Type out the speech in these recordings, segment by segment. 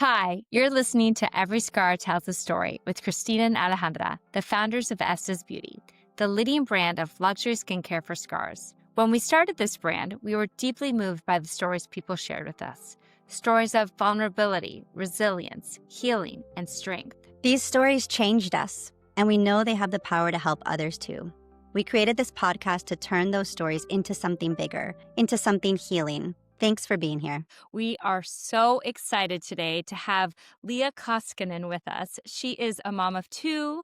Hi, you're listening to Every Scar Tells a Story with Christina and Alejandra, the founders of Estes Beauty, the leading brand of luxury skincare for scars. When we started this brand, we were deeply moved by the stories people shared with us. Stories of vulnerability, resilience, healing, and strength. These stories changed us, and we know they have the power to help others too. We created this podcast to turn those stories into something bigger, into something healing. Thanks for being here. We are so excited today to have Leah Koskinen with us. She is a mom of two,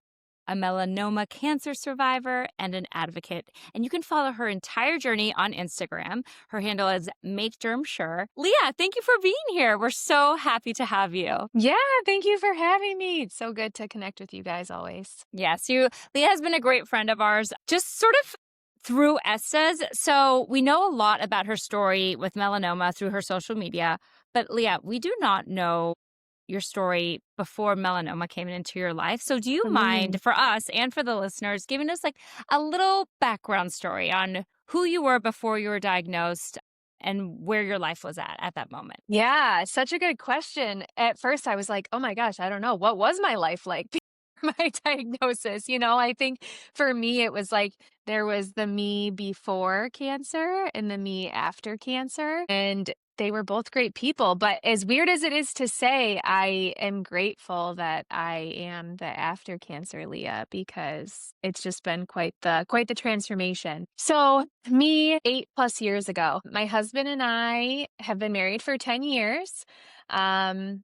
a melanoma cancer survivor, and an advocate. And you can follow her entire journey on Instagram. Her handle is MakeDermSure. Leah, thank you for being here. We're so happy to have you. Yeah, thank you for having me. It's so good to connect with you guys always. Yes, Leah has been a great friend of ours, just sort of through Estes. So we know a lot about her story with melanoma through her social media. But Leah, we do not know your story before melanoma came into your life. So do you mind, for us and for the listeners, giving us like a little background story on who you were before you were diagnosed and where your life was at that moment? Yeah, such a good question. At first, I was like, oh my gosh, I don't know. What was my life like before my diagnosis? I think for me, it was like there was the me before cancer and the me after cancer. And they were both great people. But as weird as it is to say, I am grateful that I am the after cancer Leah, because it's just been quite the transformation. So me 8+ years ago, my husband and I have been married for 10 years. I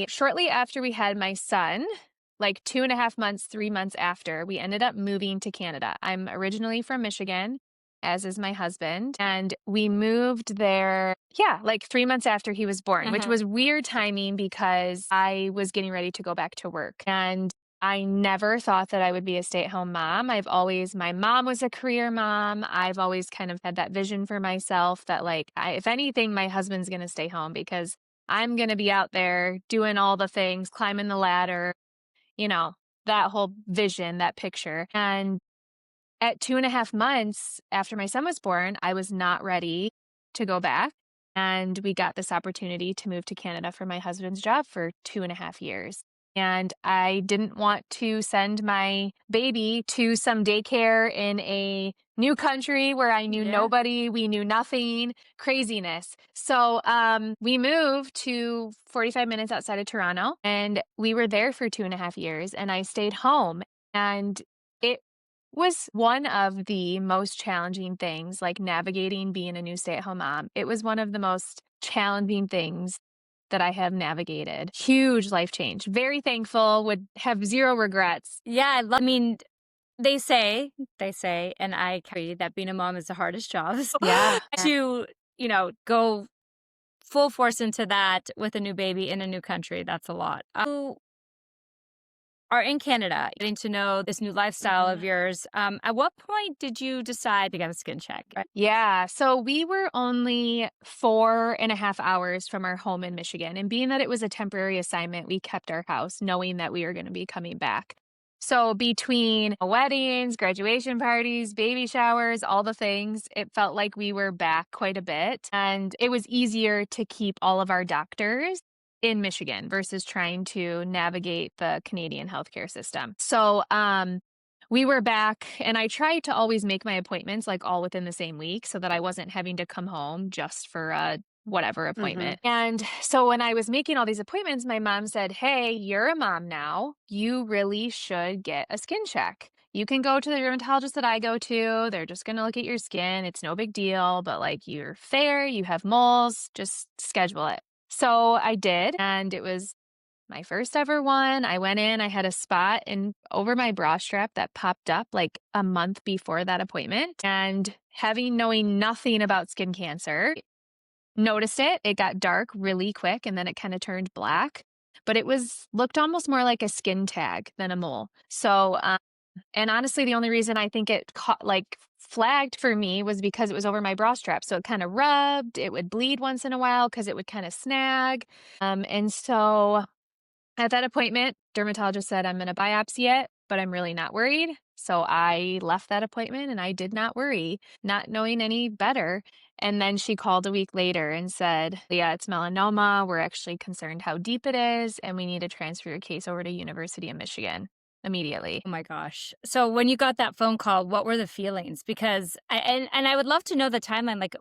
shortly after we had my son, like 2.5 months, 3 months after, we ended up moving to Canada. I'm originally from Michigan, as is my husband. And we moved there, like 3 months after he was born, which was weird timing because I was getting ready to go back to work. And I never thought that I would be a stay-at-home mom. My mom was a career mom. I've always kind of had that vision for myself that if anything, my husband's going to stay home because I'm going to be out there doing all the things, climbing the ladder, that whole vision, that picture. And at 2.5 months after my son was born, I was not ready to go back. And we got this opportunity to move to Canada for my husband's job for 2.5 years. And I didn't want to send my baby to some daycare in a new country where I knew nobody, we knew nothing, craziness. So we moved to 45 minutes outside of Toronto, and we were there for 2.5 years, and I stayed home. And it was one of the most challenging things, like navigating being a new stay-at-home mom. It was one of the most challenging ththings that I have navigated. Huge life change. Very thankful, would have zero regrets. Yeah, they say, and I agree that being a mom is the hardest job. So Yeah. to, go full force into that with a new baby in a new country, that's a lot. You are in Canada, getting to know this new lifestyle of yours. At what point did you decide to get a skin check? Yeah. So we were only 4.5 hours from our home in Michigan. And being that it was a temporary assignment, we kept our house knowing that we were going to be coming back. So between weddings, graduation parties, baby showers, all the things, it felt like we were back quite a bit. And it was easier to keep all of our doctors in Michigan versus trying to navigate the Canadian healthcare system. So we were back, and I tried to always make my appointments like all within the same week so that I wasn't having to come home just for a whatever appointment. And so when I was making all these appointments, my mom said, hey, you're a mom now. You really should get a skin check. You can go to the dermatologist that I go to. They're just going to look at your skin. It's no big deal, but you're fair, you have moles, just schedule it. So I did, and it was my first ever one. I went in, I had a spot over my bra strap that popped up like a month before that appointment. And knowing nothing about skin cancer, noticed it. It got dark really quick, and then it kind of turned black. But it looked almost more like a skin tag than a mole. So, and honestly, the only reason I think it flagged for me was because it was over my bra strap. So it kind of rubbed, it would bleed once in a while because it would kind of snag. And so at that appointment, dermatologist said, I'm going to biopsy it. but I'm really not worried. So I left that appointment and I did not worry, not knowing any better. And then she called a week later and said, "Yeah, it's melanoma. We're actually concerned how deep it is, and we need to transfer your case over to University of Michigan immediately." Oh my gosh. So when you got that phone call, what were the feelings? Because and I would love to know the timeline. Like,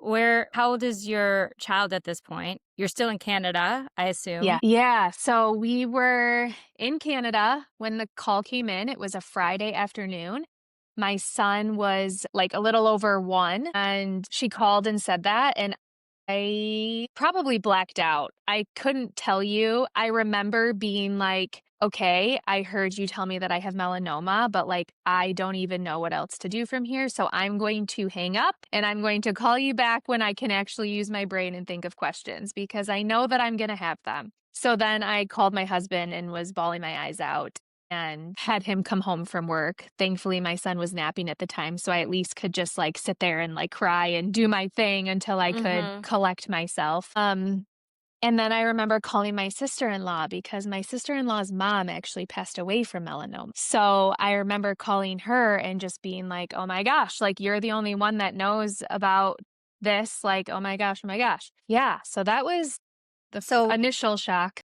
how old is your child at this point? You're still in Canada, I assume. Yeah. Yeah. So we were in Canada when the call came in. It was a Friday afternoon. My son was like a little over 1, and she called and said that. And I probably blacked out. I couldn't tell you. I remember being like, okay, I heard you tell me that I have melanoma, but like, I don't even know what else to do from here. So I'm going to hang up and I'm going to call you back when I can actually use my brain and think of questions because I know that I'm going to have them. So then I called my husband and was bawling my eyes out and had him come home from work. Thankfully, my son was napping at the time, so I at least could just like sit there and like cry and do my thing until I could collect myself. And then I remember calling my sister-in-law because my sister-in-law's mom actually passed away from melanoma. So I remember calling her and just being like, "Oh my gosh, like you're the only one that knows about this. Like, oh my gosh, oh my gosh." Yeah. So that was the So initial shock.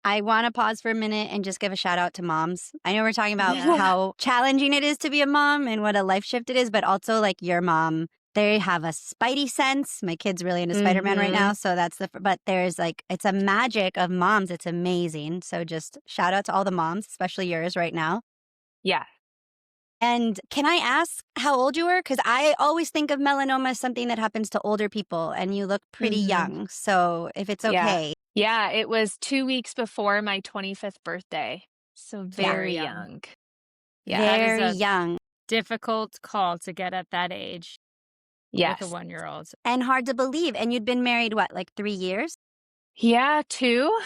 I want to pause for a minute and just give a shout out to moms. I know we're talking about Yeah. how challenging it is to be a mom and what a life shift it is, but also like your mom, they have a spidey sense. My kid's really into Spider-Man right now. So but there's like, it's a magic of moms. It's amazing. So just shout out to all the moms, especially yours right now. Yeah. And can I ask how old you were? Because I always think of melanoma as something that happens to older people, and you look pretty young. So if it's Yeah. okay. Yeah, it was 2 weeks before my 25th birthday. So very young. young. Yeah. That is Very a young difficult call to get at that age with a Yes. 1-year-old. and hard to believe. And you'd been married, what, like 3 years? Yeah, 2.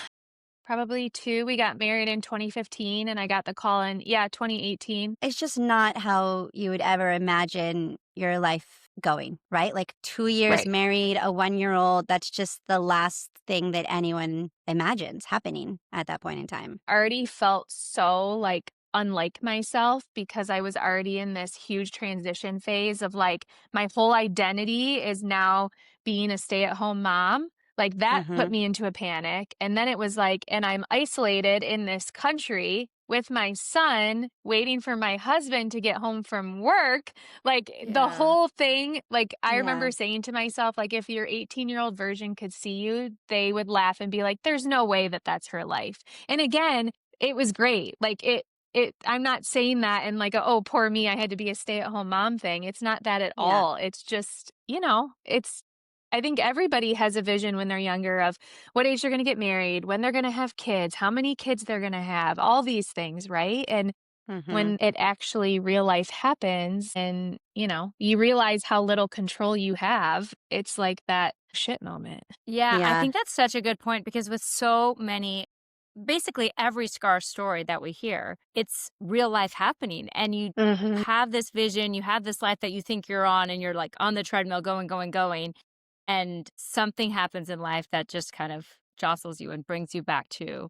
Probably 2. We got married in 2015 and I got the call in 2018. It's just not how you would ever imagine your life going, right? Like 2 years Right. married, a 1-year-old. That's just the last thing that anyone imagines happening at that point in time. Already felt so like unlike myself because I was already in this huge transition phase of like my whole identity is now being a stay-at-home mom. Like that put me into a panic. And then it was like, and I'm isolated in this country with my son waiting for my husband to get home from work. Like the Yeah. whole thing, like I Yeah. remember saying to myself, like if your 18-year-old version could see you, they would laugh and be like, there's no way that that's her life. And again, it was great. Like I'm not saying that and like, oh, poor me, I had to be a stay-at-home mom thing. It's not that at all. It's just, I think everybody has a vision when they're younger of what age they're going to get married, when they're going to have kids, how many kids they're going to have, all these things, right? And when it actually real life happens and, you realize how little control you have, it's like that shit moment. Yeah, I Yeah. think that's such a good point because with so many, basically every scar story that we hear, it's real life happening. And you have this vision, you have this life that you think you're on, and you're like on the treadmill going, going, going. And something happens in life that just kind of jostles you and brings you back to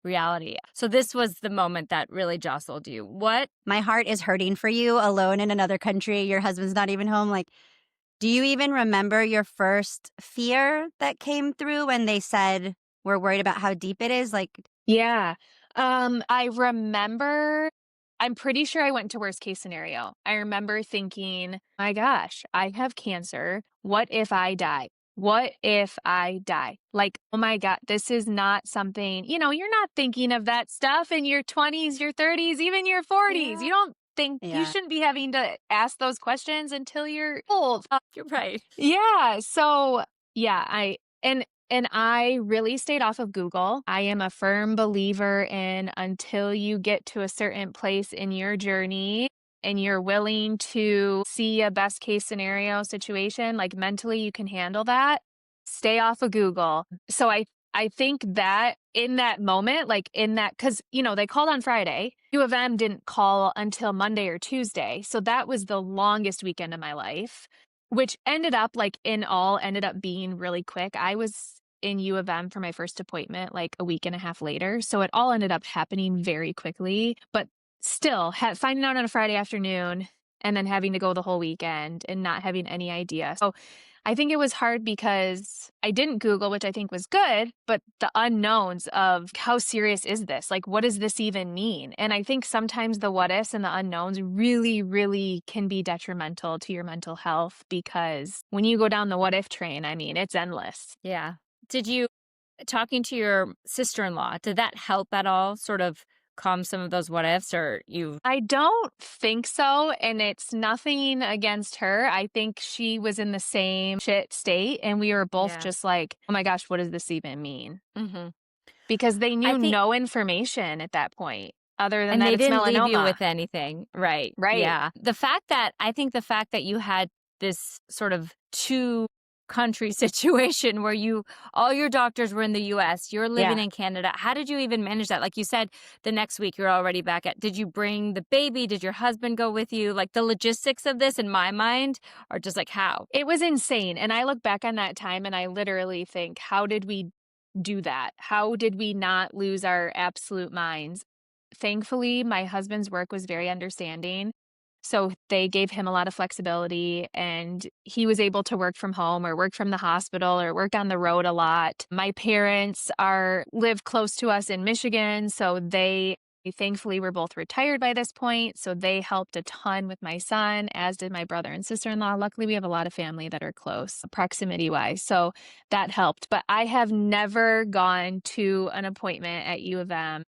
reality. So this was the moment that really jostled you. What? My heart is hurting for you alone in another country. Your husband's not even home. Like, do you even remember your first fear that came through when they said, we're worried about how deep it is? Like, Yeah. I remember, I'm pretty sure I went to worst case scenario. I remember thinking, my gosh, I have cancer. What if I die? What if I die? Like, oh my God, this is not something, you're not thinking of that stuff in your 20s, your 30s, even your 40s. You don't think you shouldn't be having to ask those questions until you're old. You're right. Yeah. So yeah, and I really stayed off of Google. I am a firm believer in until you get to a certain place in your journey and you're willing to see a best case scenario situation, like mentally you can handle that, stay off of Google. So I think that in that moment, like in that, because, they called on Friday. U of M didn't call until Monday or Tuesday. So that was the longest weekend of my life, which ended up being really quick. I was in U of M for my first appointment like a week and a half later. So it all ended up happening very quickly. But still finding out on a Friday afternoon and then having to go the whole weekend and not having any idea. So I think it was hard because I didn't Google, which I think was good, but the unknowns of how serious is this? Like, what does this even mean? And I think sometimes the what ifs and the unknowns really, really can be detrimental to your mental health, because when you go down the what if train, I mean, it's endless. Yeah. Did you, talking to your sister-in-law, did that help at all sort of calm some of those what ifs, or you? I don't think so. And it's nothing against her. I think she was in the same shit state. And we were both just like, oh my gosh, what does this even mean? Mm-hmm. Because they knew think- no information at that point other than And that they it's didn't melanoma. leave you with anything. Right. Right. Yeah. The fact that you had this sort of two country situation where all your doctors were in the US, you're living in Canada. How did you even manage that? Like you said, the next week you're already back did you bring the baby? Did your husband go with you? Like the logistics of this in my mind are just like, how? It was insane. And I look back on that time and I literally think, how did we do that? How did we not lose our absolute minds? Thankfully, my husband's work was very understanding. So they gave him a lot of flexibility, and he was able to work from home or work from the hospital or work on the road a lot. My parents live close to us in Michigan, so they thankfully were both retired by this point. So they helped a ton with my son, as did my brother and sister-in-law. Luckily, we have a lot of family that are close proximity-wise. So that helped. But I have never gone to an appointment at U of M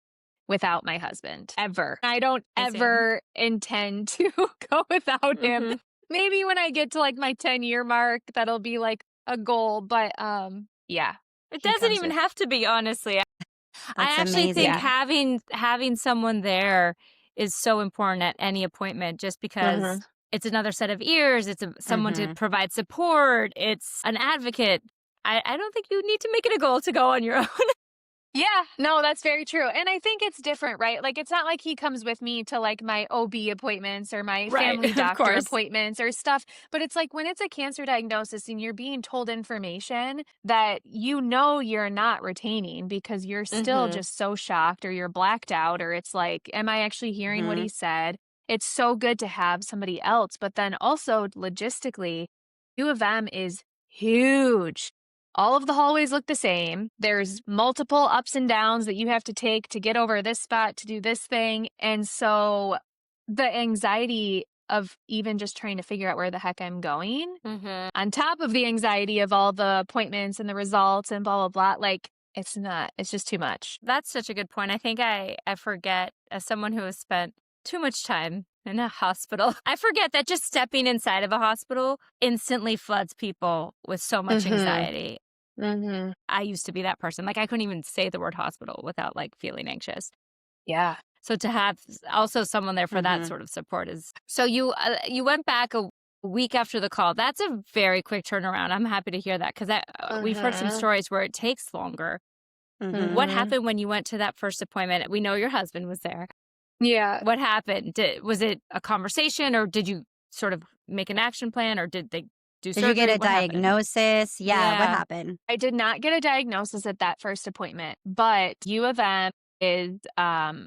without my husband, ever. I don't ever intend to go without him. Maybe when I get to like my 10-year mark, that'll be like a goal. But yeah. It doesn't even have to be, honestly. I actually think having someone there is so important at any appointment, just because it's another set of ears. It's someone to provide support. It's an advocate. I don't think you need to make it a goal to go on your own. Yeah, no, that's very true. And I think it's different, right? Like, it's not like he comes with me to like my OB appointments or my family doctor appointments or stuff. But it's like when it's a cancer diagnosis and you're being told information that you're not retaining because you're still just so shocked, or you're blacked out, or it's like, am I actually hearing what he said? It's so good to have somebody else. But then also logistically, U of M is huge. All of the hallways look the same. There's multiple ups and downs that you have to take to get over this spot to do this thing. And so the anxiety of even just trying to figure out where the heck I'm going, on top of the anxiety of all the appointments and the results and blah, blah, blah, like it's just too much. That's such a good point. I think I forget, as someone who has spent too much time in a hospital, I forget that just stepping inside of a hospital instantly floods people with so much anxiety. I used to be that person. Like, I couldn't even say the word hospital without like feeling anxious. Yeah. So to have also someone there for that sort of support is. So you went back a week after the call. That's a very quick turnaround. I'm happy to hear that, because we've heard some stories where it takes longer. What happened when you went to that first appointment? We know your husband was there. Yeah. What happened? Was it a conversation, or did you sort of make an action plan, or did they do surgery? Did you get a What happened? diagnosis? Yeah. What happened? I did not get a diagnosis at that first appointment, but U of M is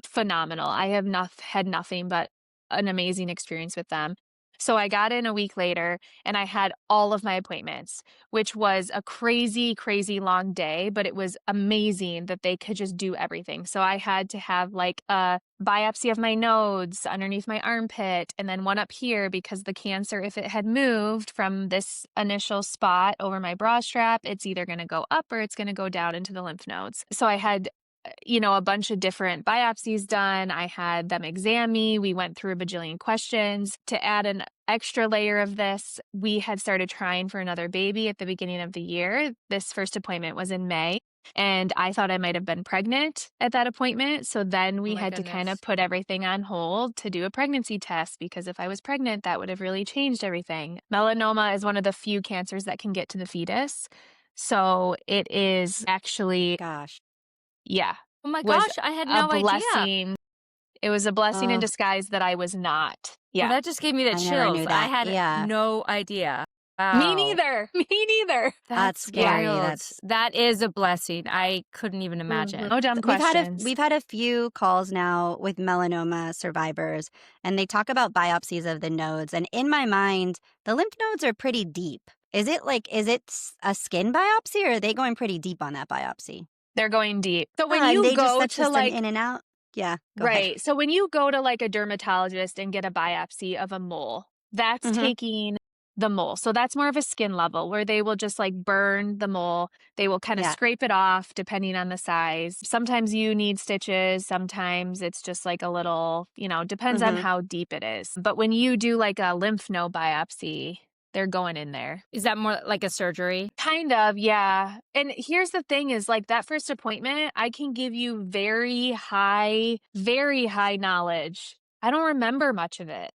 phenomenal. I have had nothing but an amazing experience with them. So I got in a week later and I had all of my appointments, which was a crazy, crazy long day, but it was amazing that they could just do everything. So I had to have like a biopsy of my nodes underneath my armpit, and then one up here because the cancer, if it had moved from this initial spot over my bra strap, it's either going to go up or it's going to go down into the lymph nodes. So I had a bunch of different biopsies done. I had them examine me. We went through a bajillion questions. To add an extra layer of this, we had started trying for another baby at the beginning of the year. This first appointment was in May, and I thought I might have been pregnant at that appointment. So then we had to kind of put everything on hold to do a pregnancy test, because if I was pregnant, that would have really changed everything. Melanoma is one of the few cancers that can get to the fetus. So it is actually, yeah. Oh my gosh, I had no idea. It was a blessing in disguise that I was not. Yeah. Well, that just gave me the chills. I had no idea. Me Wow. neither. Me neither. That's scary. wild. That is a blessing. I couldn't even imagine. No dumb We've questions. had a few calls now with melanoma survivors, and they talk about biopsies of the nodes. And in my mind, the lymph nodes are pretty deep. Is it a skin biopsy, or are they going pretty deep on that biopsy? They're going deep. So when and you go that's to just like an in and out. Yeah, go ahead. right. So when you go to like a dermatologist and get a biopsy of a mole, that's Mhm. taking the mole. So that's more of a skin level where they will just like burn the mole. They will kind of Yeah. scrape it off depending on the size. Sometimes you need stitches. Sometimes it's just like a little, depends on Mhm. how deep it is. But when you do like a lymph node biopsy, they're going in there. Is that more like a surgery? Kind of, yeah. And here's the thing is like that first appointment, I can give you very high knowledge. I don't remember much of it.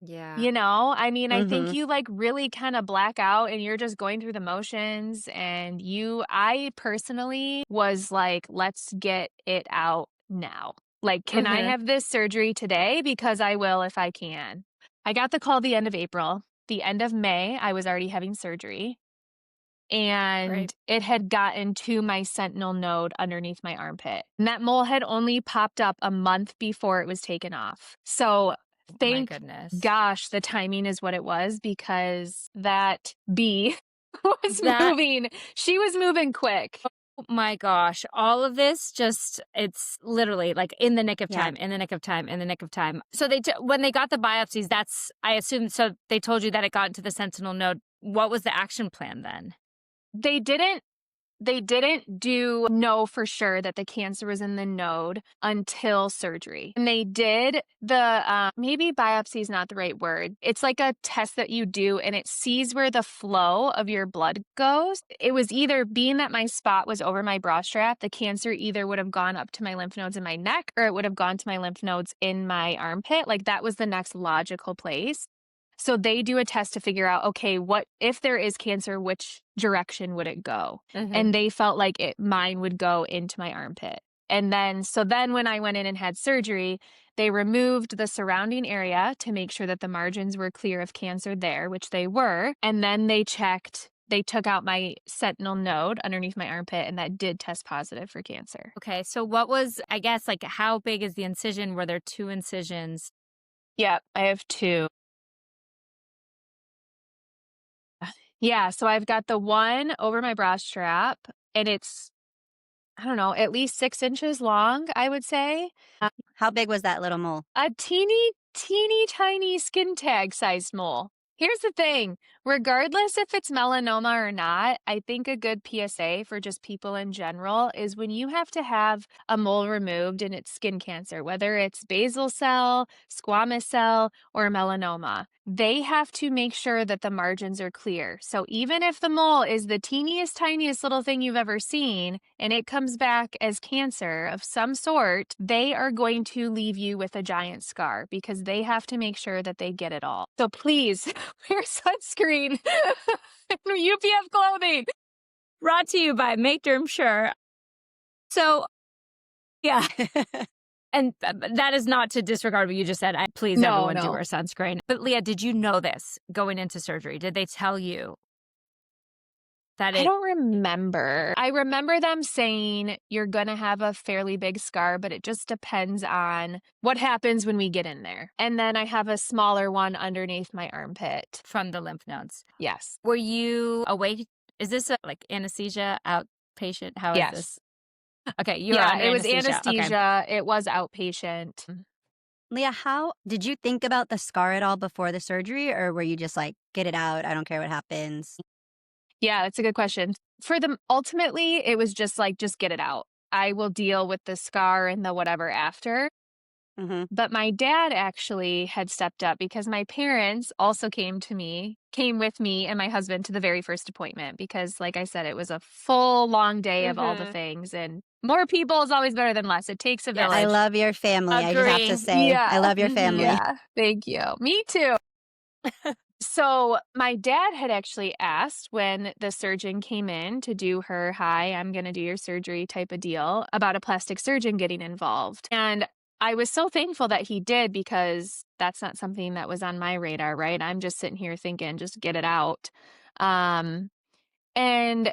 Yeah. I mean, I think Mhm. you like really kind of black out and you're just going through the motions and I personally was like, let's get it out now. Like, can I Mhm. have this surgery today? Because I will if I can. I got the call the end of April. The end of May, I was already having surgery. And Great. it had gotten to my sentinel node underneath my armpit. And that mole had only popped up a month before it was taken off. So My thank goodness. gosh, the timing is what it was because that bee was moving. She was moving quick. Oh my gosh. All of this it's literally like in the nick of Yeah. time, in the nick of time, in the nick of time. So when they got the biopsies, I assume, so they told you that it got into the sentinel node. What was the action plan then? They didn't know for sure that the cancer was in the node until surgery. And they did maybe biopsy is not the right word. It's like a test that you do and it sees where the flow of your blood goes. It was either being that my spot was over my bra strap, the cancer either would have gone up to my lymph nodes in my neck or it would have gone to my lymph nodes in my armpit. Like that was the next logical place. So they do a test to figure out, okay, what if there is cancer, which direction would it go? Mhm. And they felt like mine would go into my armpit. And then when I went in and had surgery, they removed the surrounding area to make sure that the margins were clear of cancer there, which they were. And then they took out my sentinel node underneath my armpit, and that did test positive for cancer. Okay. So what was, I guess, like how big is the incision? Were there 2 incisions? Yeah, I have 2. Yeah, so I've got the one over my bra strap, and it's, I don't know, at least 6 inches long, I would say. How big was that little mole? A teeny, teeny, tiny skin tag sized mole. Here's the thing, regardless if it's melanoma or not, I think a good PSA for just people in general is when you have to have a mole removed and it's skin cancer, whether it's basal cell, squamous cell, or melanoma, they have to make sure that the margins are clear. So even if the mole is the teeniest, tiniest little thing you've ever seen and it comes back as cancer of some sort, they are going to leave you with a giant scar because they have to make sure that they get it all. So please wear sunscreen and UPF clothing. Brought to you by Make Derm Sure. So, yeah. And that is not to disregard what you just said. Please, No, everyone, do no. wear sunscreen. But Leah, did you know this going into surgery? Did they tell you that I don't remember. I remember them saying you're going to have a fairly big scar, but it just depends on what happens when we get in there. And then I have a smaller one underneath my armpit. from the lymph nodes? Yes. Were you awake? Is this like anesthesia, outpatient? How is Yes. this? Okay, you were Yeah, under it was anesthesia. Okay. anesthesia. It was outpatient. Leah, how did you think about the scar at all before the surgery, or were you just like, get it out, I don't care what happens? Yeah, that's a good question. For them, ultimately, it was just like, just get it out. I will deal with the scar and the whatever after. Mm-hmm. But my dad actually had stepped up because my parents also came with me and my husband to the very first appointment because, like I said, it was a full, long day of all the Mhm. things. And more people is always better than less. It takes a Yes. village. I love your family. I just have Agree. to say, Yeah. I love your Mhm. family. Yeah, thank you. Me too. So my dad had actually asked when the surgeon came in to do her, hi, I'm going to do your surgery type of deal about a plastic surgeon getting involved. And I was so thankful that he did, because that's not something that was on my radar, right? I'm just sitting here thinking, just get it out. Um, and,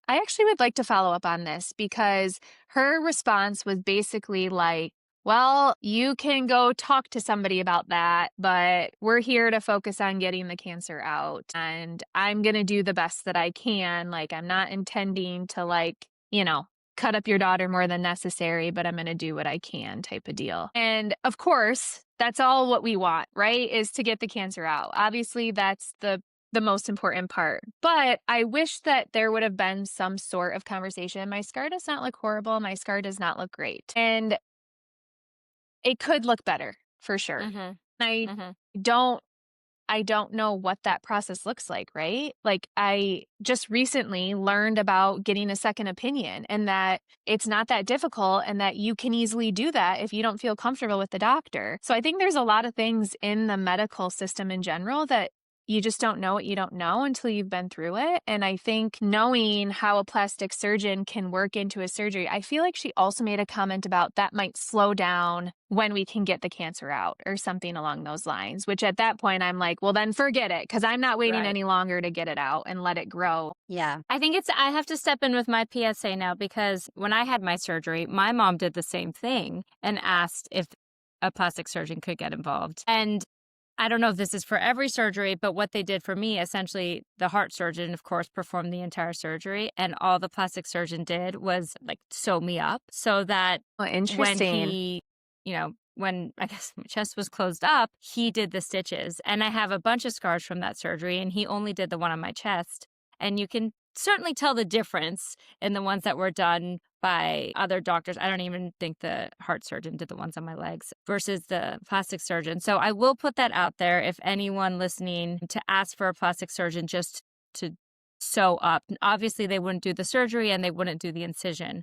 I actually would like to follow up on this, because her response was basically like, well, you can go talk to somebody about that, but we're here to focus on getting the cancer out. And I'm going to do the best that I can. Like, I'm not intending to, cut up your daughter more than necessary, but I'm going to do what I can, type of deal. And of course, that's all what we want, right? Is to get the cancer out. Obviously, that's the most important part. But I wish that there would have been some sort of conversation. My scar does not look horrible. My scar does not look great. And it could look better, for sure. Mhm. I Mhm. don't I don't know what that process looks like, right? Like, I just recently learned about getting a second opinion, and that it's not that difficult, and that you can easily do that if you don't feel comfortable with the doctor. So I think there's a lot of things in the medical system in general that you just don't know what you don't know until you've been through it. And I think knowing how a plastic surgeon can work into a surgery, I feel like she also made a comment about that might slow down when we can get the cancer out, or something along those lines, which at that point I'm like, well, then forget it, because I'm not waiting Right. any longer to get it out and let it grow. Yeah. I think I have to step in with my PSA now, because when I had my surgery, my mom did the same thing and asked if a plastic surgeon could get involved. And I don't know if this is for every surgery, but what they did for me, essentially, the heart surgeon, of course, performed the entire surgery. And all the plastic surgeon did was like sew me up, so that Oh, when interesting. when I guess my chest was closed up, he did the stitches. And I have a bunch of scars from that surgery, and he only did the one on my chest. And you can certainly tell the difference in the ones that were done by other doctors. I don't even think the heart surgeon did the ones on my legs versus the plastic surgeon. So I will put that out there, if anyone listening, to ask for a plastic surgeon just to sew up. Obviously, they wouldn't do the surgery and they wouldn't do the incision,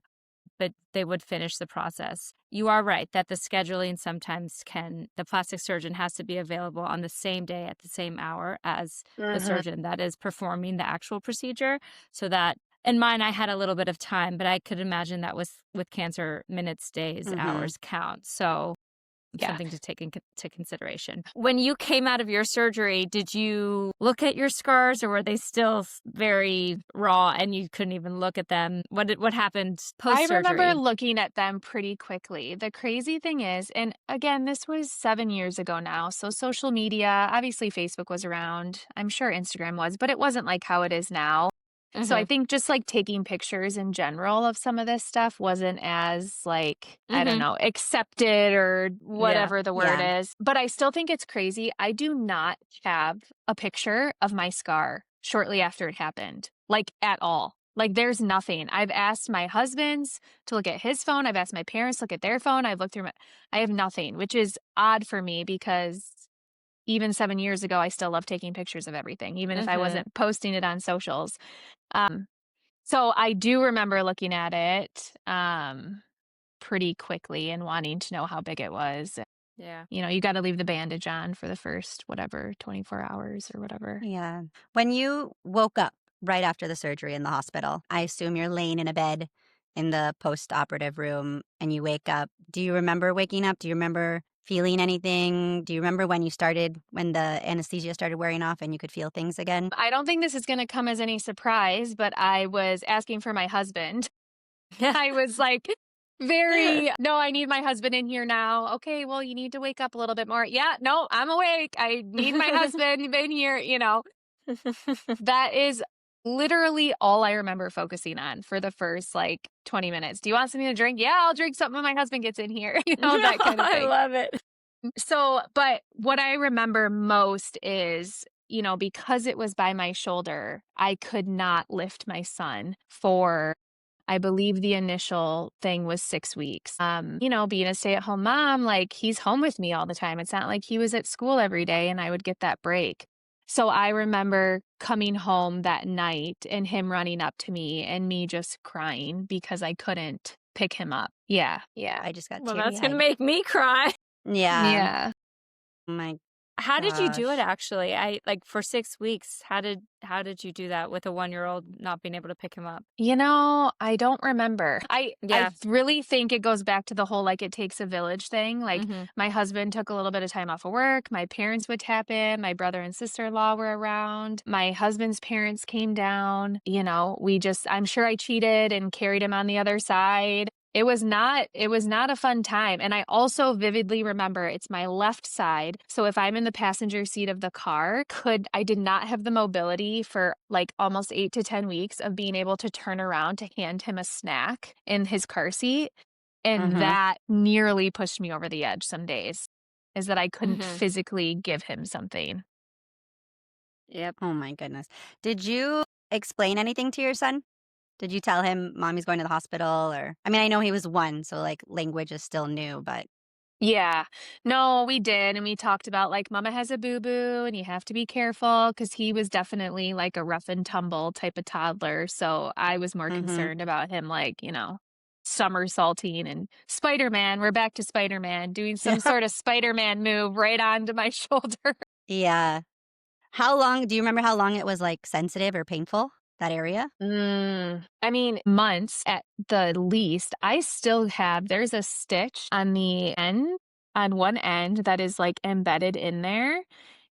but they would finish the process. You are right that the scheduling sometimes the plastic surgeon has to be available on the same day at the same hour as the surgeon that is performing the actual procedure. So that, in mine, I had a little bit of time, but I could imagine that with cancer, minutes, days, hours count. So Yeah. something to take into consideration. When you came out of your surgery, did you look at your scars, or were they still very raw and you couldn't even look at them? What happened I post-surgery? remember looking at them pretty quickly. The crazy thing is, and again, this was 7 years ago now, so social media, obviously Facebook was around. I'm sure Instagram was, but it wasn't like how it is now. So I think just like taking pictures in general of some of this stuff wasn't as, like, I don't know, accepted, or whatever the word is. But I still think it's crazy. I do not have a picture of my scar shortly after it happened, like, at all. Like, there's nothing. I've asked my husband's to look at his phone. I've asked my parents to look at their phone. I've looked through I have nothing, which is odd for me, because even 7 years ago, I still love taking pictures of everything, even if I wasn't posting it on socials. So I do remember looking at it pretty quickly and wanting to know how big it was. Yeah. You got to leave the bandage on for the first, whatever, 24 hours or whatever. Yeah. When you woke up right after the surgery in the hospital, I assume you're laying in a bed in the post-operative room and you wake up. Do you remember waking up? Do you remember feeling anything? Do you remember when the anesthesia started wearing off and you could feel things again? I don't think this is going to come as any surprise, but I was asking for my husband. I was like, no, I need my husband in here now. Okay, well, you need to wake up a little bit more. Yeah, no, I'm awake. I need my husband in here, That is literally all I remember focusing on for the first, 20 minutes. Do you want something to drink? Yeah, I'll drink something when my husband gets in here. That kind of thing. I love it. So, but what I remember most is, because it was by my shoulder, I could not lift my son for, I believe the initial thing was 6 weeks. Being a stay-at-home mom, like, he's home with me all the time. It's not like he was at school every day and I would get that break. So I remember coming home that night and him running up to me and me just crying because I couldn't pick him up. Yeah. I just got Well, teary-eyed. that's going to make me cry. Yeah. Yeah. My How did you do it Gosh. actually? I like for 6 weeks, how did you do that with a 1-year-old not being able to pick him up? I don't remember. I Yeah. really think it goes back to the whole, like, it takes a village thing. Like, Mhm. my husband took a little bit of time off of work, my parents would tap in, my brother and sister-in-law were around, my husband's parents came down, I'm sure I cheated and carried him on the other side. It was not a fun time, and I also vividly remember it's my left side, so if I'm in the passenger seat of the car, I did not have the mobility for, like, almost 8 to 10 weeks of being able to turn around to hand him a snack in his car seat, and Mm-hmm. that nearly pushed me over the edge some days, is that I couldn't Mhm. physically give him something. Yep. Oh my goodness. Did you explain anything to your son? Did you tell him mommy's going to the hospital? Or, I mean, I know he was 1, so like language is still new, but. Yeah. No, we did, and we talked about, like, mama has a boo-boo, and you have to be careful because he was definitely, like, a rough and tumble type of toddler, so I was more Mm-hmm. concerned about him, like, somersaulting and Spider-Man, we're back to Spider-Man, doing some sort of Spider-Man move right onto my shoulder. Yeah. Do you remember how long it was like sensitive or painful, that area? I mean, months at the least. There's a stitch on one end that is, like, embedded in there,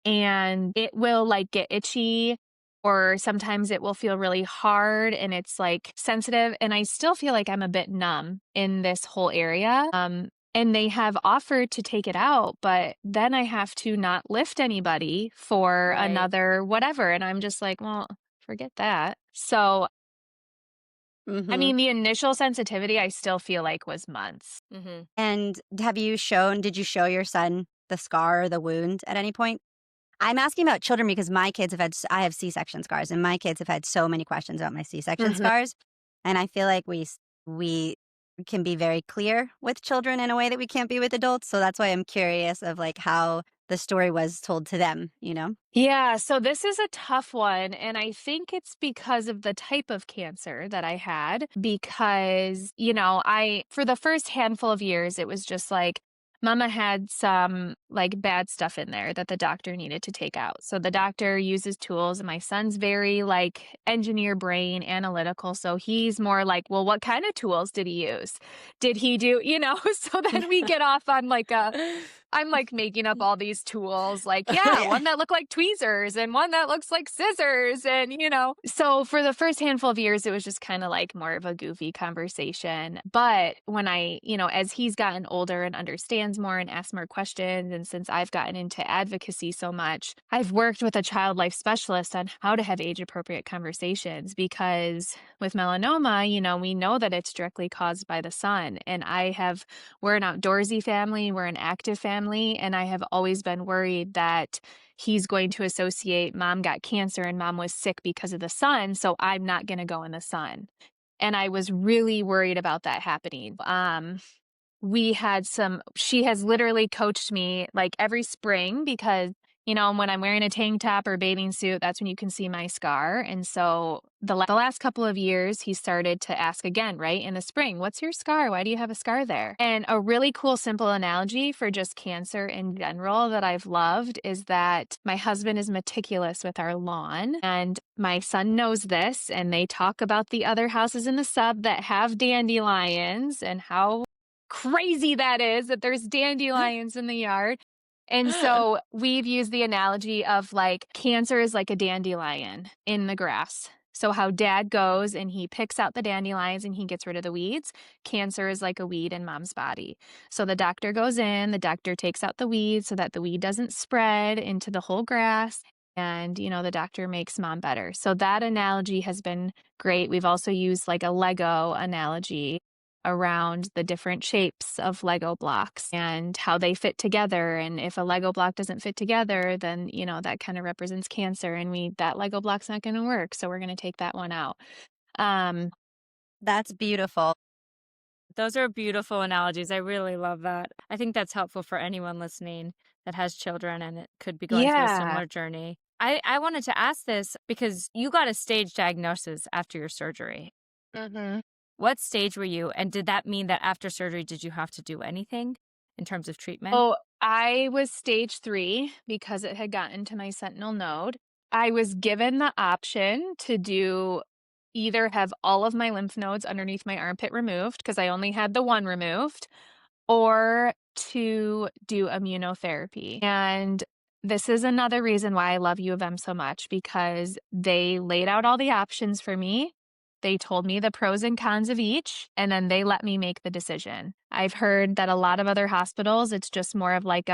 and it will, like, get itchy, or sometimes it will feel really hard and it's, like, sensitive, and I still feel like I'm a bit numb in this whole area, and they have offered to take it out, but then I have to not lift anybody for Right. another whatever, and I'm just like, "Well, forget that." So, I Mm-hmm. mean, the initial sensitivity I still feel like was months. Mhm. And did you show your son the scar or the wound at any point? I'm asking about children because my kids have I have C-section scars, and my kids have had so many questions about my C-section Mhm. scars. And I feel like we can be very clear with children in a way that we can't be with adults. So that's why I'm curious of like how the story was told to them, you know? Yeah, so this is a tough one, and I think it's because of the type of cancer that I had because, I for the first handful of years it was just like mama had some like bad stuff in there that the doctor needed to take out. So the doctor uses tools and my son's very like engineer brain analytical, so he's more like, "Well, what kind of tools did he use? Did he do, so then we get off on like a I'm, like, making up all these tools, like, yeah, Yeah. one that looked like tweezers and one that looks like scissors and. So for the first handful of years, it was just kinda, like, more of a goofy conversation, but when as he's gotten older and understands more and asks more questions, and since I've gotten into advocacy so much, I've worked with a child life specialist on how to have age-appropriate conversations because with melanoma, we know that it's directly caused by the sun, and we're an outdoorsy family, we're an active family, and I have always been worried that he's going to associate mom got cancer and mom was sick because of the sun, so I'm not going to go in the sun. And I was really worried about that happening. She has literally coached me like every spring because, when I'm wearing a tank top or bathing suit, that's when you can see my scar. And so the last couple of years, he started to ask again, right? In the spring, what's your scar? Why do you have a scar there? And a really cool, simple analogy for just cancer in general that I've loved is that my husband is meticulous with our lawn, and my son knows this. And they talk about the other houses in the sub that have dandelions and how crazy that is that there's dandelions in the yard. And so we've used the analogy of like cancer is like a dandelion in the grass. So how dad goes and he picks out the dandelions and he gets rid of the weeds. Cancer is like a weed in mom's body. So the doctor goes in, the doctor takes out the weeds so that the weed doesn't spread into the whole grass. And, the doctor makes mom better. So that analogy has been great. We've also used like a Lego analogy around the different shapes of Lego blocks and how they fit together. And if a Lego block doesn't fit together, then, that kind of represents cancer. And that Lego block's not going to work. So we're going to take that one out. Um, That's beautiful. Those are beautiful analogies. I really love that. I think that's helpful for anyone listening that has children and it could be going through a yeah. similar journey. I wanted to ask this because you got a stage diagnosis after your surgery. hmm What stage were you? And did that mean that after surgery, did you have to do anything? in terms of treatment? Oh, I was stage 3 because it had gotten to my sentinel node. I was given the option to do either have all of my lymph nodes underneath my armpit removed because I only had the one removed, or to do immunotherapy. And this is another reason why I love U of M so much because they laid out all the options for me. They told me the pros and cons of each, and then they let me make the decision. I've heard that a lot of other hospitals, it's just more of like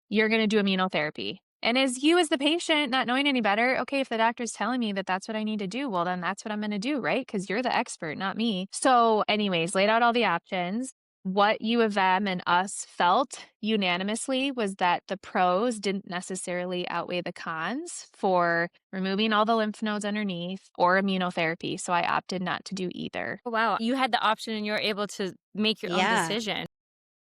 you're going to do immunotherapy. And as you, as the patient, not knowing any better, okay, if the doctor's telling me that that's what I need to do, well, then that's what I'm going to do, right? Because you're the expert, not me. So, anyways, laid out all the options. What U of M and us felt unanimously was that the pros didn't necessarily outweigh the cons for removing all the lymph nodes underneath or immunotherapy. So I opted not to do either. Oh, wow. You had the option and you were able to make your own Yeah. decision.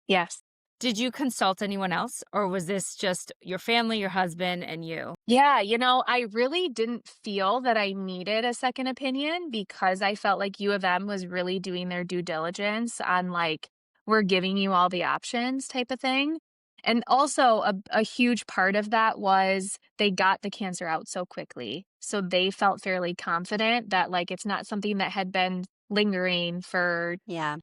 Yes. Did you consult anyone else, or was this just your family, your husband, and you? Yeah, I really didn't feel that I needed a second opinion because I felt like U of M was really doing their due diligence on like, we're giving you all the options type of thing. And also a huge part of that was they got the cancer out so quickly. So they felt fairly confident that like it's not something that had been lingering for, Yeah.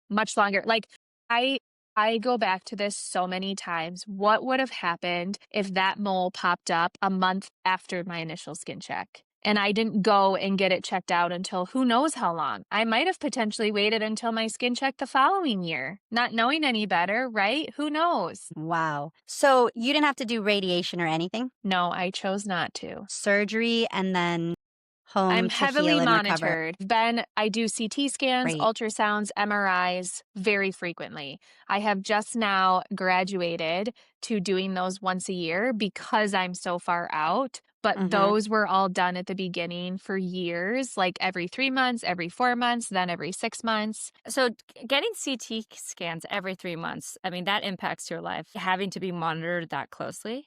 much longer. Like I go back to this so many times. What would have happened if that mole popped up a month after my initial skin check? And I didn't go and get it checked out until who knows how long. I might have potentially waited until my skin check the following year, not knowing any better, right? Who knows? Wow. So you didn't have to do radiation or anything? No, I chose not to. Surgery and then home I'm to heavily heal and recover. monitored. I do CT scans, Great. ultrasounds, MRIs very frequently. I have just now graduated to doing those once a year because I'm so far out. But Mhm. those were all done at the beginning for years, like every 3 months, every 4 months, then every 6 months. So getting CT scans every 3 months, I mean, that impacts your life, having to be monitored that closely.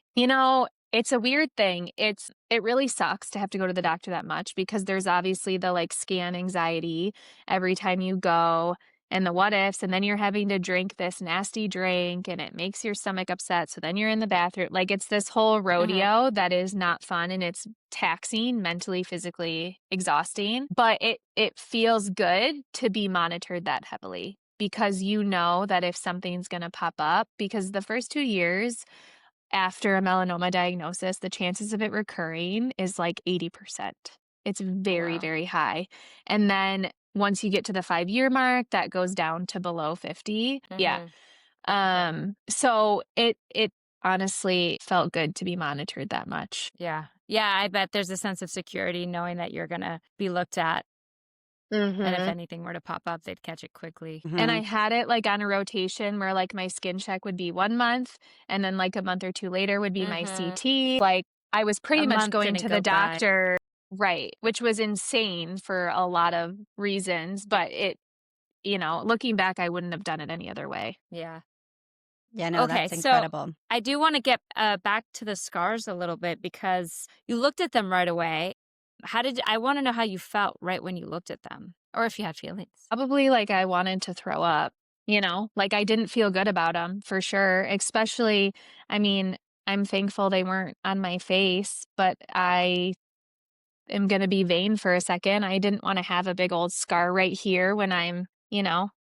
It's a weird thing. It really sucks to have to go to the doctor that much because there's obviously the like scan anxiety every time you go and the what ifs, and then you're having to drink this nasty drink and it makes your stomach upset. So then you're in the bathroom. Like it's this whole rodeo that is not fun and it's taxing, mentally, physically exhausting. But it feels good to be monitored that heavily because you know that if something's gonna pop up, because the first 2 years after a melanoma diagnosis, the chances of it recurring is like 80%. It's very, Wow. very high. And then once you get to the 5-year mark, that goes down to below 50. Yeah. So it honestly felt good to be monitored that much. Yeah. Yeah, I bet there's a sense of security knowing that you're going to be looked at. And if anything were to pop up, they'd catch it quickly. And I Mhm. had it like on a rotation where like my skin check would be 1 month and then like a month or 2 later would be my CT. Like I was pretty A much month going didn't to go the by. doctor, right, which was insane for a lot of reasons, but looking back, I wouldn't have done it any other way. Yeah. Yeah, no, Okay, that's so incredible. I do want to get back to the scars a little bit because you looked at them right away. I want to know how you felt right when you looked at them, or if you had feelings. Probably like I wanted to throw up, like I didn't feel good about them for sure, especially, I mean, I'm thankful they weren't on my face, but I am going to be vain for a second. I didn't want to have a big old scar right here when I'm,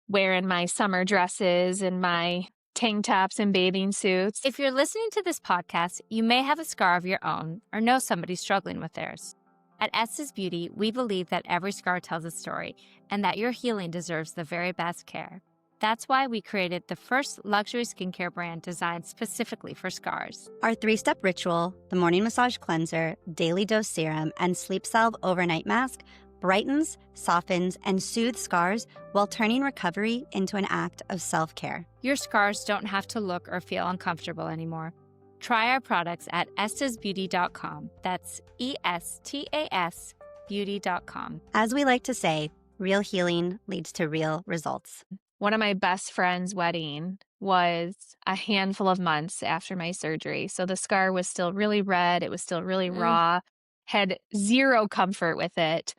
wearing my summer dresses and my tank tops and bathing suits. If you're listening to this podcast, you may have a scar of your own or know somebody struggling with theirs. At Estes Beauty, we believe that every scar tells a story and that your healing deserves the very best care. That's why we created the first luxury skincare brand designed specifically for scars. Our 3-step ritual, the morning massage cleanser, daily dose serum, and sleep salve overnight mask brightens, softens, and soothes scars while turning recovery into an act of self-care. Your scars don't have to look or feel uncomfortable anymore. Try our products at estesbeauty.com. That's ESTAS beauty.com. As we like to say, real healing leads to real results. One of my best friend's wedding was a handful of months after my surgery. So the scar was still really red. It was still really raw, had zero comfort with it.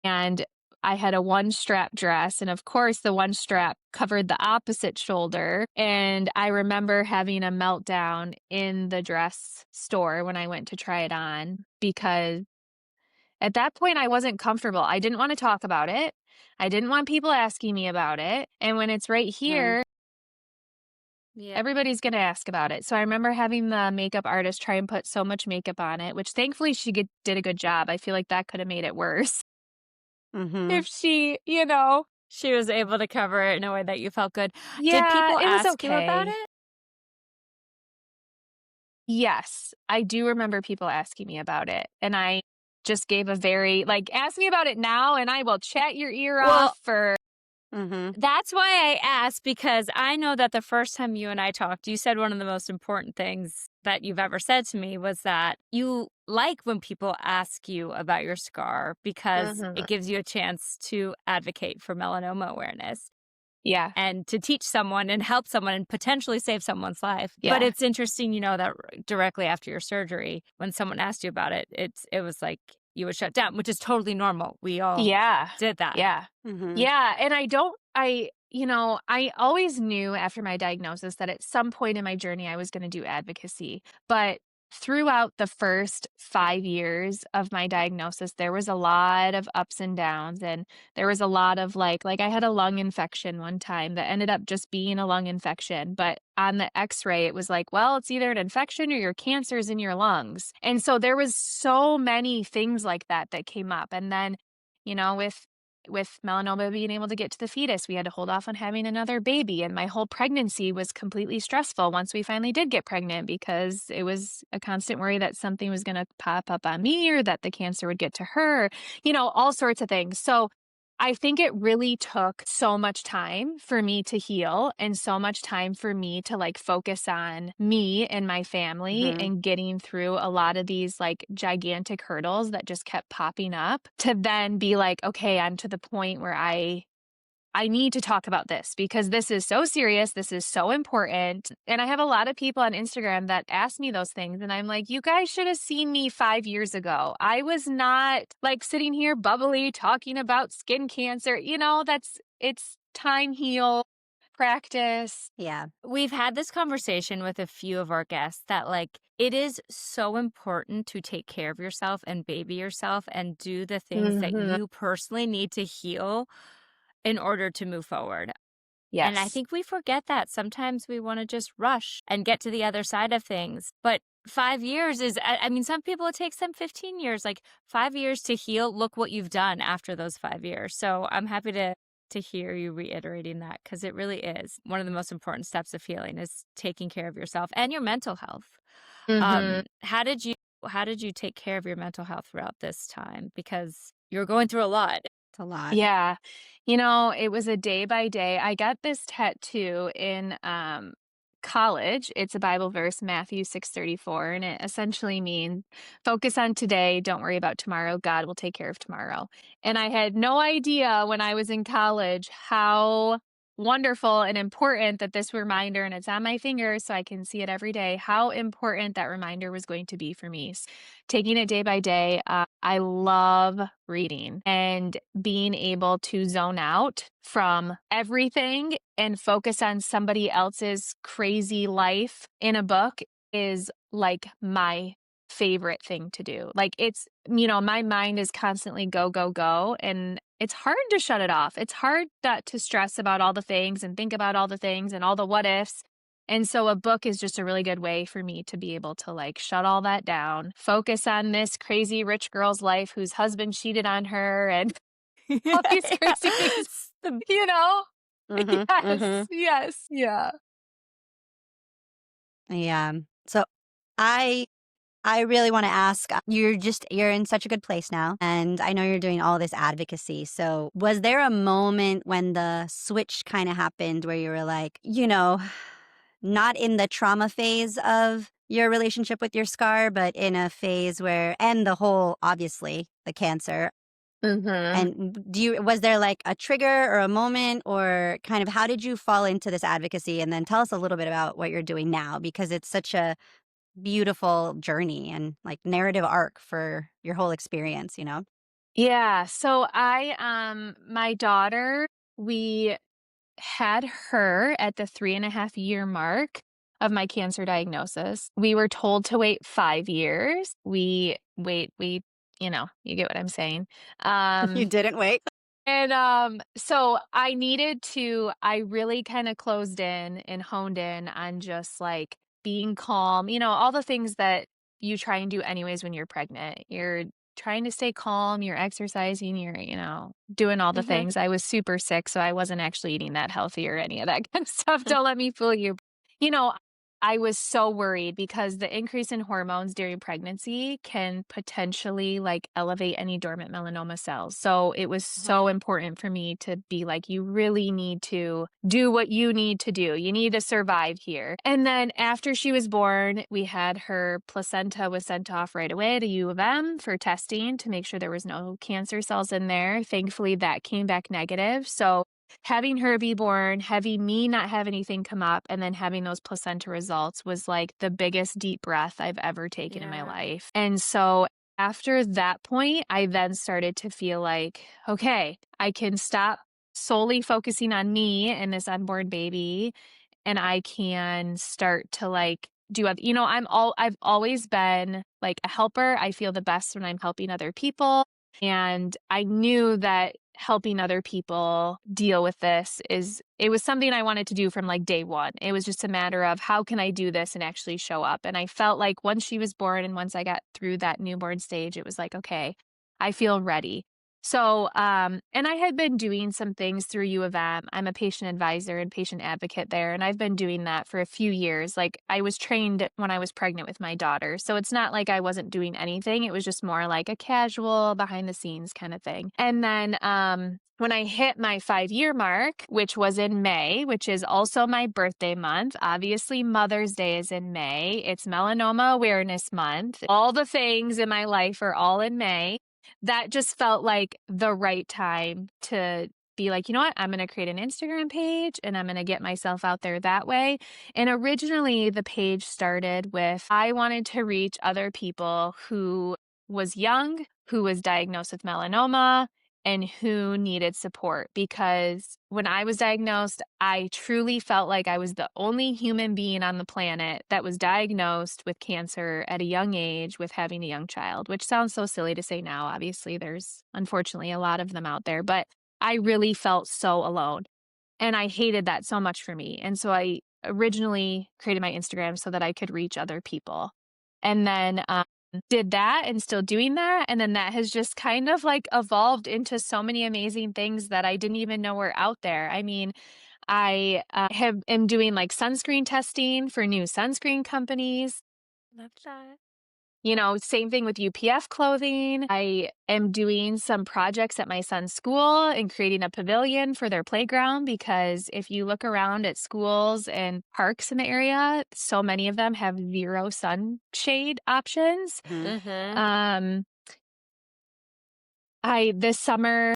And I had a one strap dress, and of course, the one strap covered the opposite shoulder. And I remember having a meltdown in the dress store when I went to try it on because at that point, I wasn't comfortable. I didn't want to talk about it. I didn't want people asking me about it. And when it's right Mhm. here, Yeah. everybody's going to ask about it. So I remember having the makeup artist try and put so much makeup on it, which thankfully did a good job. I feel like that could have made it worse Mhm. if she. She was able to cover it in a way that you felt good. Did Yeah, people it was ask you about okay. it? Yes, I do remember people asking me about it. And I just gave a very, like, ask me about it now and I will chat your ear Well, off for. Mhm. that's why I asked, because I know that the first time you and I talked, you said one of the most important things that you've ever said to me was that you like when people ask you about your scar because Mhm. it gives you a chance to advocate for melanoma awareness Yeah, and to teach someone and help someone and potentially save someone's life. But yeah, it's interesting, that directly after your surgery, when someone asked you about it, it was like you would shut down, which is totally normal. We all yeah, did that. yeah, Mhm. yeah. And I always knew after my diagnosis that at some point in my journey I was going to do advocacy. But throughout the first 5 years of my diagnosis, there was a lot of ups and downs. And there was a lot of like I had a lung infection one time that ended up just being a lung infection. But on the x-ray, it was like, well, it's either an infection or your cancer's in your lungs. And so there was so many things like that came up. And then, with melanoma being able to get to the fetus, we had to hold off on having another baby. And my whole pregnancy was completely stressful once we finally did get pregnant because it was a constant worry that something was going to pop up on me or that the cancer would get to her, all sorts of things. So I think it really took so much time for me to heal and so much time for me to like focus on me and my family Mhm. and getting through a lot of these like gigantic hurdles that just kept popping up to then be like, okay, I'm to the point where I need to talk about this because this is so serious. This is so important. And I have a lot of people on Instagram that ask me those things. And I'm like, you guys should have seen me 5 years ago. I was not like sitting here bubbly talking about skin cancer. It's time heal, practice. Yeah. We've had this conversation with a few of our guests that it is so important to take care of yourself and baby yourself and do the things that Hmm. you personally need to heal in order to move forward. And I Yes. think we forget that. Sometimes we want to just rush and get to the other side of things. But 5 years is, I mean, some people it takes them 15 years, like 5 years to heal. Look what you've done after those 5 years. So I'm happy to hear you reiterating that, because it really is one of the most important steps of healing is taking care of yourself and your mental health. Hmm. How did you take care of your mental health throughout this time? Because you're going through a lot. It's a lot. Yeah. It was a day by day. I got this tattoo in college. It's a Bible verse, Matthew 6:34, and it essentially means focus on today, don't worry about tomorrow. God will take care of tomorrow. And I had no idea when I was in college how wonderful and important that this reminder, and it's on my finger so I can see it every day, how important that reminder was going to be for me. Taking it day by day. I love reading and being able to zone out from everything and focus on somebody else's crazy life in a book is like my favorite thing to do. Like my mind is constantly go, go, go. And it's hard to shut it off. It's hard not to stress about all the things and think about all the things and all the what ifs. And so a book is just a really good way for me to be able to like shut all that down, focus on this crazy rich girl's life whose husband cheated on her and all these crazy things, The you know? Mhm. Yes, Mhm. yes, yeah. Yeah. So I I really want to ask, you're in such a good place now, and I know you're doing all this advocacy. So, was there a moment when the switch kind of happened where you were like, not in the trauma phase of your relationship with your scar, but in a phase where, and the whole, obviously, the cancer. Mhm. And was there like a trigger or a moment, or kind of how did you fall into this advocacy? And then tell us a little bit about what you're doing now, because it's such a beautiful journey and like narrative arc for your whole experience. Yeah. So my daughter, we had her at the 3.5 year mark of my cancer diagnosis. We were told to wait 5 years. You get what I'm saying. You Um, didn't wait. so I really kind of closed in and honed in on just like being calm, all the things that you try and do anyways when you're pregnant. You're trying to stay calm, you're exercising, you're doing all the Mhm. things. I was super sick, so I wasn't actually eating that healthy or any of that kind of stuff. Don't let me fool you. You know, I was so worried because the increase in hormones during pregnancy can potentially like elevate any dormant melanoma cells. So it was so important for me to be like, you really need to do what you need to do. You need to survive here. And then after she was born, we had her placenta was sent off right away to U of M for testing to make sure there was no cancer cells in there. Thankfully, that came back negative. So having her be born, having me not have anything come up, and then having those placenta results was like the biggest deep breath I've ever taken in my Yeah. life. And so after that point, I then started to feel like, okay, I can stop solely focusing on me and this unborn baby, and I can start to like do other, I've always been like a helper. I feel the best when I'm helping other people. And I knew that helping other people deal with it was something I wanted to do from like day one. It was just a matter of how can I do this and actually show up. And I felt like once she was born and once I got through that newborn stage, it was like, okay, I feel ready. So, and I had been doing some things through U of M. I'm a patient advisor and patient advocate there, and I've been doing that for a few years. Like, I was trained when I was pregnant with my daughter. So it's not like I wasn't doing anything. It was just more like a casual behind the scenes kind of thing. And then, when I hit my 5 year mark, which was in May, which is also my birthday month, obviously Mother's Day is in May. It's Melanoma Awareness Month. All the things in my life are all in May. That just felt like the right time to be like, you know what? I'm going to create an Instagram page and I'm going to get myself out there that way. And originally the page started with I wanted to reach other people who was young, who was diagnosed with melanoma, and who needed support. Because when I was diagnosed, I truly felt like I was the only human being on the planet that was diagnosed with cancer at a young age with having a young child, which sounds so silly to say now. Obviously, there's unfortunately a lot of them out there, but I really felt so alone. And I hated that so much for me. And so I originally created my Instagram so that I could reach other people. And then did that and still doing that. And then that has just kind of like evolved into so many amazing things that I didn't even know were out there. I mean, I am doing like sunscreen testing for new sunscreen companies. Love that. Same thing with UPF clothing. I am doing some projects at my son's school and creating a pavilion for their playground because if you look around at schools and parks in the area, so many of them have zero sunshade options. Mhm. Um, this summer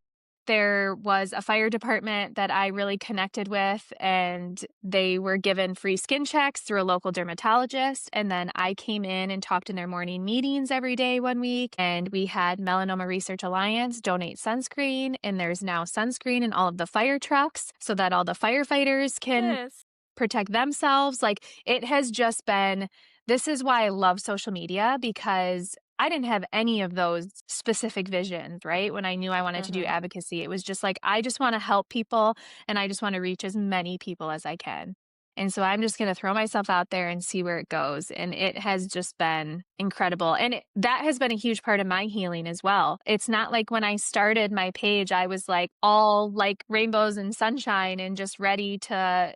there was a fire department that I really connected with, and they were given free skin checks through a local dermatologist. And then I came in and talked in their morning meetings every day 1 week. And we had Melanoma Research Alliance donate sunscreen, and there's now sunscreen in all of the fire trucks so that all the firefighters can Yes. protect themselves. Like it has just been, this is why I love social media because I didn't have any of those specific visions, right? When I knew I wanted to do Mhm. advocacy, it was just like, I just want to help people and I just want to reach as many people as I can. And so I'm just going to throw myself out there and see where it goes. And it has just been incredible. And that has been a huge part of my healing as well. It's not like when I started my page, I was like all like rainbows and sunshine and just ready to,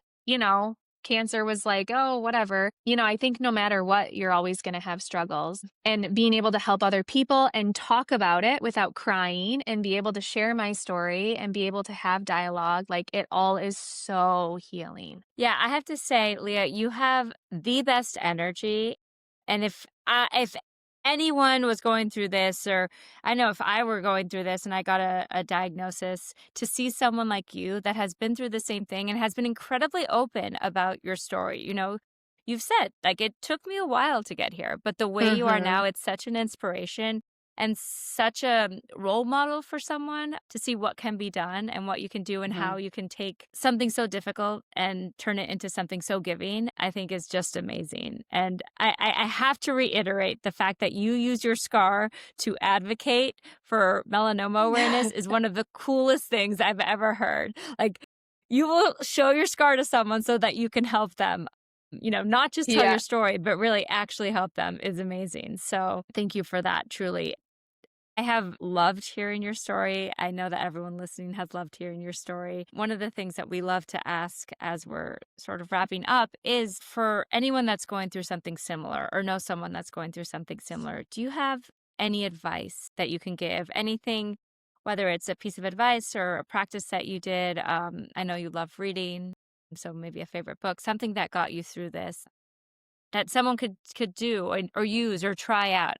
cancer was like, oh, whatever. I think no matter what, you're always going to have struggles. And being able to help other people and talk about it without crying and be able to share my story and be able to have dialogue, like it all is so healing. Yeah, I have to say, Leah, you have the best energy. And if anyone was going through this, or I know if I were going through this and I got a diagnosis, to see someone like you that has been through the same thing and has been incredibly open about your story. You've said, like, it took me a while to get here, but the way you are Mm-hmm. now, it's such an inspiration. and such a role model for someone to see what can be done and what you can do and how you can take something so difficult and turn it into something so giving, I think is just amazing. And I have to reiterate the fact that you use your scar to advocate for melanoma awareness is one of the coolest things I've ever heard. Like, you will show your scar to someone so that you can help them. Not just tell your story, but really actually help them is amazing. So thank you for that, truly. I have loved hearing your story. I know that everyone listening has loved hearing your story. One of the things that we love to ask as we're sort of wrapping up is for anyone that's going through something similar or know someone that's going through something similar, do you have any advice that you can give? Anything, whether it's a piece of advice or a practice that you did? I know you love reading, so maybe a favorite book, something that got you through this that someone could do or use or try out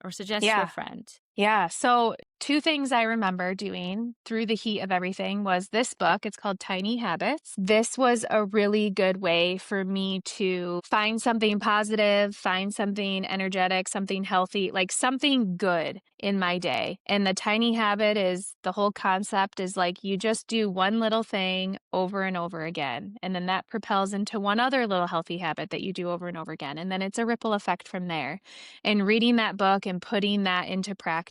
or suggest to a friend. Yeah. So 2 things I remember doing through the heat of everything was this book. It's called Tiny Habits. This was a really good way for me to find something positive, find something energetic, something healthy, like something good in my day. And the tiny habit is the whole concept is like you just do one little thing over and over again. And then that propels into one other little healthy habit that you do over and over again. And then it's a ripple effect from there. And reading that book and putting that into practice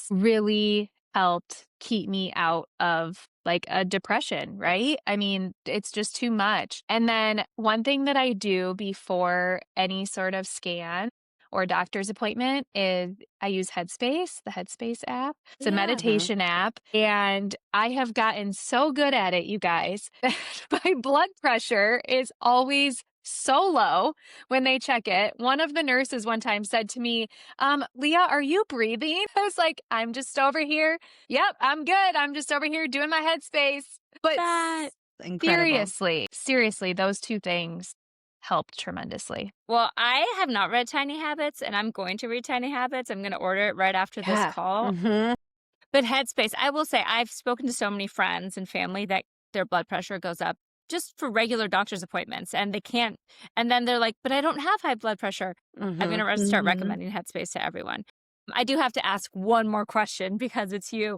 really helped keep me out of like a depression, right? I mean, it's just too much. And then one thing that I do before any sort of scan or doctor's appointment is I use Headspace, the Headspace app. It's a meditation app. And I have gotten so good at it, you guys, that my blood pressure is always so low when they check it. One of the nurses one time said to me, Leah, are you breathing? I was like, I'm just over here. Yep, I'm good. I'm just over here doing my Headspace. But Incredible. seriously, those 2 things helped tremendously. Well, I have not read Tiny Habits, and I'm going to read Tiny Habits. I'm going to order it right after this call. But Headspace, I will say, I've spoken to so many friends and family that their blood pressure goes up just for regular doctor's appointments, and they can't. And then they're like, but I don't have high blood pressure. I'm going to start recommending Headspace to everyone. I do have to ask one more question because it's you.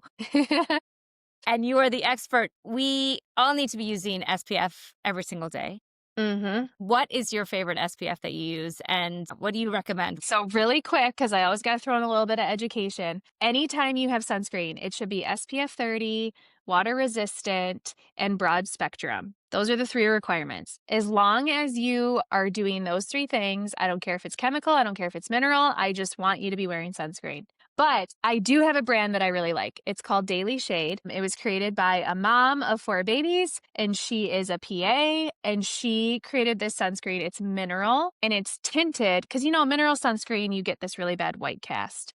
And you are the expert. We all need to be using SPF every single day. What is your favorite SPF that you use, and what do you recommend? So really quick, because I always got to throw in a little bit of education. Anytime you have sunscreen, it should be SPF 30, water resistant, and broad spectrum. Those are the 3 requirements. As long as you are doing those 3 things, I don't care if it's chemical, I don't care if it's mineral, I just want you to be wearing sunscreen. But I do have a brand that I really like. It's called Daily Shade. It was created by a mom of 4 babies, and she is a PA, and she created this sunscreen. It's mineral, and it's tinted, because mineral sunscreen, you get this really bad white cast.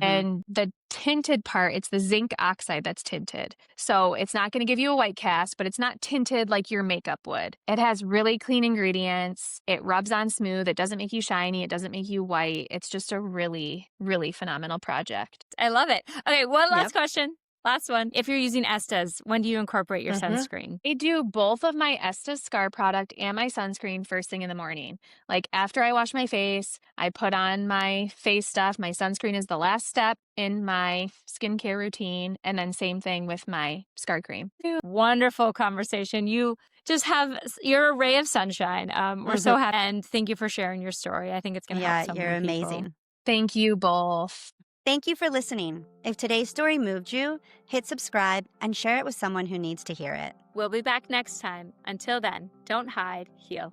And the tinted part, it's the zinc oxide that's tinted. So it's not going to give you a white cast, but it's not tinted like your makeup would. It has really clean ingredients. It rubs on smooth. It doesn't make you shiny. It doesn't make you white. It's just a really, really phenomenal project. I love it. Okay, one last question. Last one. If you're using Estes, when do you incorporate your sunscreen? I do both of my Estes Scar product and my sunscreen first thing in the morning. Like after I wash my face, I put on my face stuff. My sunscreen is the last step in my skincare routine. And then same thing with my scar cream. Wonderful conversation. You just have your a ray of sunshine. We're so happy. And thank you for sharing your story. I think it's going to help so many you're people. amazing. Thank you both. Thank you for listening. If today's story moved you, hit subscribe and share it with someone who needs to hear it. We'll be back next time. Until then, don't hide, heal.